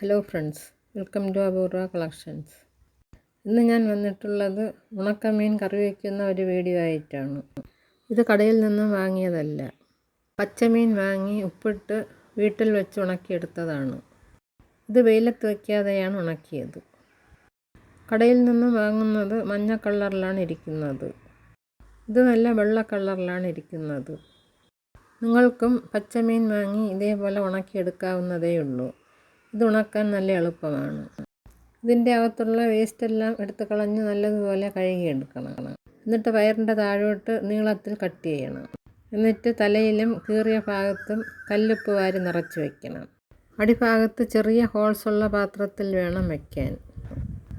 Hello friends, welcome to അപൂർവ collections. ഇന്ന് ഞാൻ വന്നിട്ടുള്ളത് ഉണക്കമീൻ കറി വയ്ക്കുന്ന ഒരു വീഡിയോ ആയിട്ടാണ്. ഇത് കടയിൽ നിന്നും വാങ്ങിയതല്ല. പച്ചമീൻ വാങ്ങി ഉപ്പിട്ട് വീട്ടിൽ വെച്ച് ഉണക്കിയെടുത്തതാണ്. ഇത് വെയിലത്ത് വയ്ക്കാതെയാണ് ഉണക്കിയത്. കടയിൽ നിന്നും വാങ്ങുന്നത് മഞ്ഞ കളറിലാണ് ഇരിക്കുന്നത്. ഇത് നല്ല വെള്ള കളറിലാണ് ഇരിക്കുന്നത്. നിങ്ങൾക്കും പച്ചമീൻ വാങ്ങി ഇതേപോലെ ഉണക്കിയെടുക്കാവുന്നതേ ഉള്ളൂ. ഇത് ഉണക്കാൻ നല്ല എളുപ്പമാണ്. ഇതിൻ്റെ അകത്തുള്ള വേസ്റ്റെല്ലാം എടുത്ത് കളഞ്ഞ് നല്ലതുപോലെ കഴുകിയെടുക്കണം. എന്നിട്ട് വയറിൻ്റെ താഴോട്ട് നീളത്തിൽ കട്ട് ചെയ്യണം. എന്നിട്ട് തലയിലും കീറിയ ഭാഗത്തും കല്ലുപ്പ് വാരി നിറച്ച് വയ്ക്കണം. അടിഭാഗത്ത് ചെറിയ ഹോൾസുള്ള പാത്രത്തിൽ വേണം വയ്ക്കാൻ.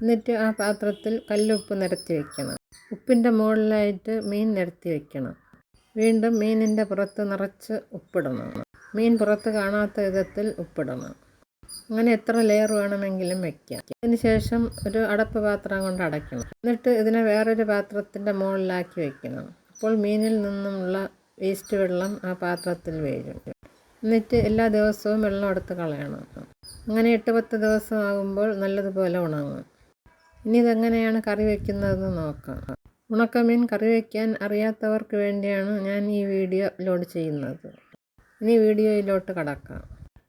എന്നിട്ട് ആ പാത്രത്തിൽ കല്ലുപ്പ് നിരത്തി വയ്ക്കണം. ഉപ്പിൻ്റെ മുകളിലായിട്ട് മീൻ നിരത്തി വയ്ക്കണം. വീണ്ടും മീനിൻ്റെ പുറത്ത് നിറച്ച് ഉപ്പിടണം. മീൻ പുറത്ത് കാണാത്ത വിധത്തിൽ ഉപ്പിടണം. അങ്ങനെ എത്ര ലെയർ വേണമെങ്കിലും വയ്ക്കാം. അതിനുശേഷം ഒരു അടപ്പ് പാത്രം കൊണ്ട് അടയ്ക്കണം. എന്നിട്ട് ഇതിനെ വേറൊരു പാത്രത്തിൻ്റെ മുകളിലാക്കി വയ്ക്കണം. അപ്പോൾ മീനിൽ നിന്നുമുള്ള വേസ്റ്റ് വെള്ളം ആ പാത്രത്തിൽ വീഴും. എന്നിട്ട് എല്ലാ ദിവസവും വെള്ളം എടുത്ത് കളയണം. അങ്ങനെ 8-10 ദിവസം ആകുമ്പോൾ നല്ലതുപോലെ ഉണങ്ങും. ഇനി ഇതെങ്ങനെയാണ് കറി വയ്ക്കുന്നതെന്ന് നോക്കാം. ഉണക്കമീൻ കറി വയ്ക്കാൻ അറിയാത്തവർക്ക് വേണ്ടിയാണ് ഞാൻ ഈ വീഡിയോ അപ്ലോഡ് ചെയ്യുന്നത്. ഇനി വീഡിയോയിലോട്ട് കടക്കാം.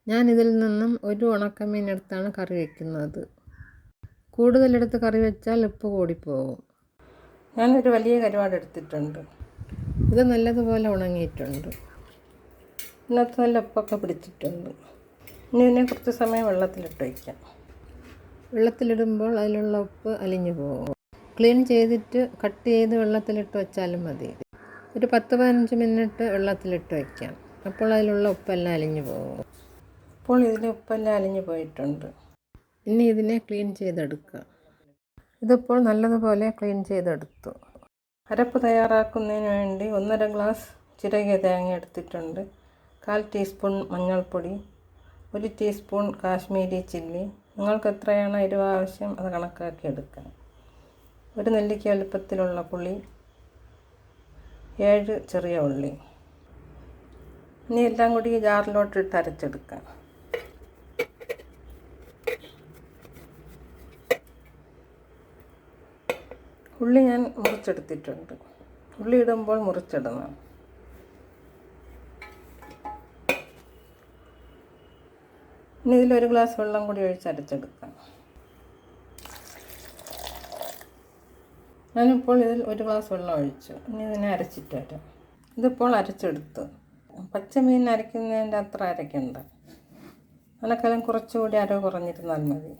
ഞാൻ ഇതിൽ നിന്നും ഒരു ഉണക്കമീൻ എടുത്താണ് കറി വയ്ക്കുന്നത്. കൂടുതലെടുത്ത് കറി വെച്ചാൽ ഉപ്പ് കൂടിപ്പോകും. ഞാനൊരു വലിയ കരുവാട് എടുത്തിട്ടുണ്ട്. ഇത് നല്ലതുപോലെ ഉണങ്ങിയിട്ടുണ്ട്. ഇതിനകത്ത് നല്ല ഉപ്പൊക്കെ പിടിച്ചിട്ടുണ്ട്. ഇനി ഇതിനെ കുറച്ച് സമയം വെള്ളത്തിലിട്ട് വയ്ക്കാം. വെള്ളത്തിലിടുമ്പോൾ അതിലുള്ള ഉപ്പ് അലിഞ്ഞു പോകും. ക്ലീൻ ചെയ്തിട്ട് കട്ട് ചെയ്ത് വെള്ളത്തിലിട്ട് വെച്ചാലും മതി. ഒരു 10-15 മിനിറ്റ് വെള്ളത്തിലിട്ട് വയ്ക്കാം. അപ്പോൾ അതിലുള്ള ഉപ്പെല്ലാം അലിഞ്ഞു പോകും. ഇപ്പോൾ ഇതിൽ ഉപ്പെല്ലാം അലിഞ്ഞു പോയിട്ടുണ്ട്. ഇനി ഇതിനെ ക്ലീൻ ചെയ്തെടുക്കുക. ഇതിപ്പോൾ നല്ലതുപോലെ ക്ലീൻ ചെയ്തെടുത്തു. അരപ്പ് തയ്യാറാക്കുന്നതിന് വേണ്ടി 1.5 ഗ്ലാസ് ചിരകിയ തേങ്ങ എടുത്തിട്ടുണ്ട്. 1/4 ടീസ്പൂൺ മഞ്ഞൾപ്പൊടി, 1 ടീസ്പൂൺ കാശ്മീരി ചില്ലി. നിങ്ങൾക്ക് എത്രയാണ് എരിവ് ആവശ്യം അത് കണക്കാക്കി എടുക്കാം. 1 നെല്ലിക്ക വലുപ്പത്തിലുള്ള പുളി, 7 ചെറിയ ഉള്ളി. ഇനി എല്ലാം കൂടി ജാറിലോട്ടിട്ട് അരച്ചെടുക്കാം. ഉള്ളി ഞാൻ മുറിച്ചെടുത്തിട്ടുണ്ട്. ഉള്ളി ഇടുമ്പോൾ മുറിച്ചിടണം. ഇനി ഇതിൽ 1 ഗ്ലാസ് വെള്ളം കൂടി ഒഴിച്ച് അരച്ചെടുക്കാം. ഞാനിപ്പോൾ ഇതിൽ 1 ഗ്ലാസ് വെള്ളം ഒഴിച്ചു. ഇനി ഇതിനെ അരച്ചിട്ട് വരാം. ഇതിപ്പോൾ അരച്ചെടുത്തു. പച്ചമീൻ അരയ്ക്കുന്നതിൻ്റെ അത്ര അരയ്ക്കണ്ട. അതിനേക്കാളും കുറച്ചുകൂടി അരവ് കുറഞ്ഞിരുന്നാൽ മതി.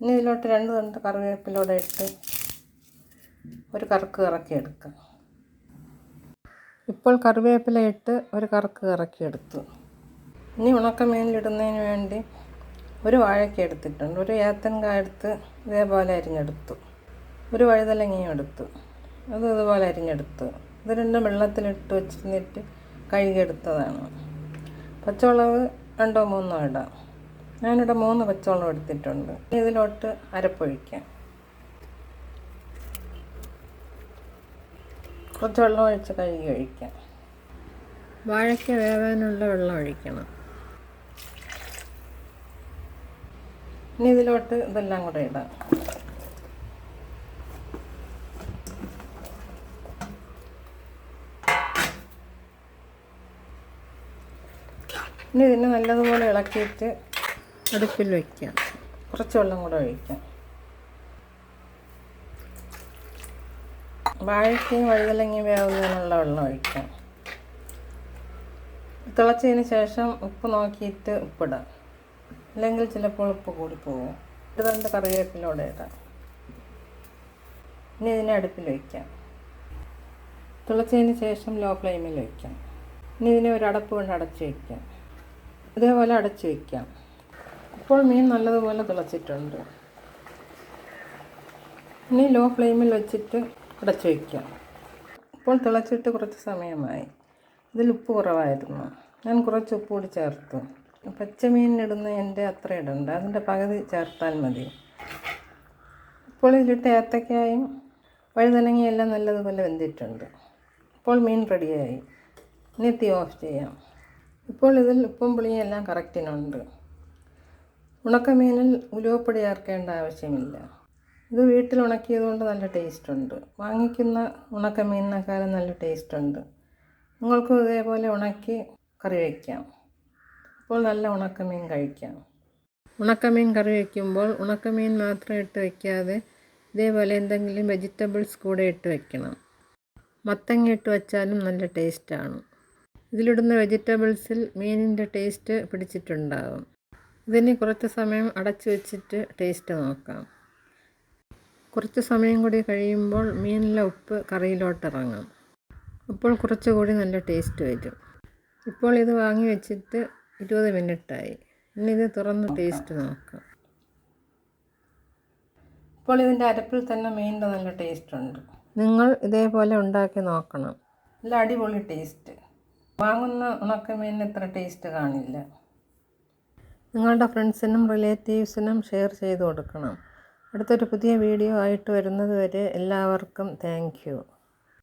ഇനി ഇതിലോട്ട് 2 തണ്ട് കറിവേപ്പിലൂടെ ഇട്ട് ഒരു കറക്ക് കറക്കിയെടുക്കാം. ഇപ്പോൾ കറിവേപ്പില ഇട്ട് ഒരു കറക്ക് കറക്കിയെടുത്തു. ഇനി ഉണക്കമീനിലിടുന്നതിന് വേണ്ടി ഒരു വാഴയ്ക്ക എടുത്തിട്ടുണ്ട്. ഒരു ഏത്തൻകായ എടുത്ത് ഇതേപോലെ അരിഞ്ഞെടുത്തു. ഒരു വഴുതലങ്ങയും എടുത്തു. അത് ഇതുപോലെ അരിഞ്ഞെടുത്തു. ഇത് രണ്ടും വെള്ളത്തിലിട്ട് വെച്ചിരുന്നിട്ട് കഴുകിയെടുത്തതാണ്. പച്ചമുളക് 2-3 ഇടാം. ഞാനിവിടെ 3 പച്ചമുളക് എടുത്തിട്ടുണ്ട്. ഇതിലോട്ട് അരപ്പൊഴിക്കാം. കുറച്ച് വെള്ളം ഒഴിച്ച് കഴുകി ഒഴിക്കാം. വാഴയ്ക്ക വേവാനുള്ള വെള്ളം ഒഴിക്കണം. ഇനി ഇതിലോട്ട് ഇതെല്ലാം കൂടെ ഇടാം. ഇനി ഇതിനെ നല്ലതുപോലെ ഇളക്കിയിട്ട് അടുപ്പിൽ വയ്ക്കാം. കുറച്ച് വെള്ളം കൂടെ ഒഴിക്കാം. വാഴയ്ക്കയും വഴുതലങ്ങയും വേവുന്നതിനുള്ള വെള്ളം ഒഴിക്കാം. തിളച്ചതിന് ശേഷം ഉപ്പ് നോക്കിയിട്ട് ഉപ്പിടാം. അല്ലെങ്കിൽ ചിലപ്പോൾ ഉപ്പ് കൂടി പോകും. 1 തണ്ട് കറിവേപ്പിലൂടെ ഇടാം. ഇനി ഇതിനെ അടുപ്പിൽ വയ്ക്കാം. തിളച്ചതിന് ശേഷം ലോ ഫ്ലെയിമിൽ വയ്ക്കാം. ഇനി ഇതിനെ ഒരു അടപ്പ് കൊണ്ട് അടച്ച് വയ്ക്കാം. ഇതേപോലെ അടച്ച് വയ്ക്കാം. ഇപ്പോൾ മീൻ നല്ലതുപോലെ തിളച്ചിട്ടുണ്ട്. ഇനി ലോ ഫ്ലെയിമിൽ വെച്ചിട്ട് അടച്ച് വയ്ക്കാം. ഇപ്പോൾ തിളച്ചിട്ട് കുറച്ച് സമയമായി. ഇതിൽ ഉപ്പ് കുറവായിരുന്നു. ഞാൻ കുറച്ച് ഉപ്പ് കൂടി ചേർത്തു. പച്ചമീനിടുന്ന എൻ്റെ അത്ര ഇടണ്ട, അതിൻ്റെ പകുതി ചേർത്താൽ മതി. ഇപ്പോൾ ഇതിലിട്ട് ഏത്തക്കായും വഴുതനങ്ങയും എല്ലാം നല്ലതുപോലെ വെന്തിട്ടുണ്ട്. ഇപ്പോൾ മീൻ റെഡിയായി. ഇനി തീ ഓഫ് ചെയ്യാം. ഇപ്പോൾ ഇതിൽ ഉപ്പും പുളിയും എല്ലാം കറക്റ്റിനുണ്ട്. ഉണക്കമീനിൽ ഉലുവപ്പൊടി ചേർക്കേണ്ട ആവശ്യമില്ല. ഇത് വീട്ടിൽ ഉണക്കിയതുകൊണ്ട് നല്ല ടേസ്റ്റുണ്ട്. വാങ്ങിക്കുന്ന ഉണക്കമീനിനേക്കാളും നല്ല ടേസ്റ്റുണ്ട്. നിങ്ങൾക്കും ഇതേപോലെ ഉണക്കി കറി വയ്ക്കാം. അപ്പോൾ നല്ല ഉണക്കമീൻ കഴിക്കാം. ഉണക്കമീൻ കറി വയ്ക്കുമ്പോൾ ഉണക്കമീൻ മാത്രം ഇട്ട് വയ്ക്കാതെ ഇതേപോലെ എന്തെങ്കിലും വെജിറ്റബിൾസ് കൂടെ ഇട്ട് വയ്ക്കണം. മത്തങ്ങ ഇട്ട് വച്ചാലും നല്ല ടേസ്റ്റാണ്. ഇതിലിടുന്ന വെജിറ്റബിൾസിൽ മീനിൻ്റെ ടേസ്റ്റ് പിടിച്ചിട്ടുണ്ടാകും. ഇതിന് കുറച്ച് സമയം അടച്ചു വെച്ചിട്ട് ടേസ്റ്റ് നോക്കാം. കുറച്ച് സമയം കൂടി കഴിയുമ്പോൾ മീനിലെ ഉപ്പ് കറിയിലോട്ടിറങ്ങും. അപ്പോൾ കുറച്ചുകൂടി നല്ല ടേസ്റ്റ് വരും. ഇപ്പോൾ ഇത് വാങ്ങി വെച്ചിട്ട് 20 മിനിറ്റായി. ഇനി ഇത് തുറന്ന് ടേസ്റ്റ് നോക്കാം. ഇപ്പോൾ ഇതിൻ്റെ അരപ്പിൽ തന്നെ മീനിൻ്റെ നല്ല ടേസ്റ്റ് ഉണ്ട്. നിങ്ങൾ ഇതേപോലെ ഉണ്ടാക്കി നോക്കണം. നല്ല അടിപൊളി ടേസ്റ്റ്. വാങ്ങുന്ന ഉണക്കമീനിന് ഇത്ര ടേസ്റ്റ് കാണില്ല. നിങ്ങളുടെ ഫ്രണ്ട്സിനും റിലേറ്റീവ്സിനും ഷെയർ ചെയ്ത് കൊടുക്കണം. അടുത്തൊരു പുതിയ വീഡിയോ ആയിട്ട് വരുന്നത് വരെ എല്ലാവർക്കും താങ്ക് യു.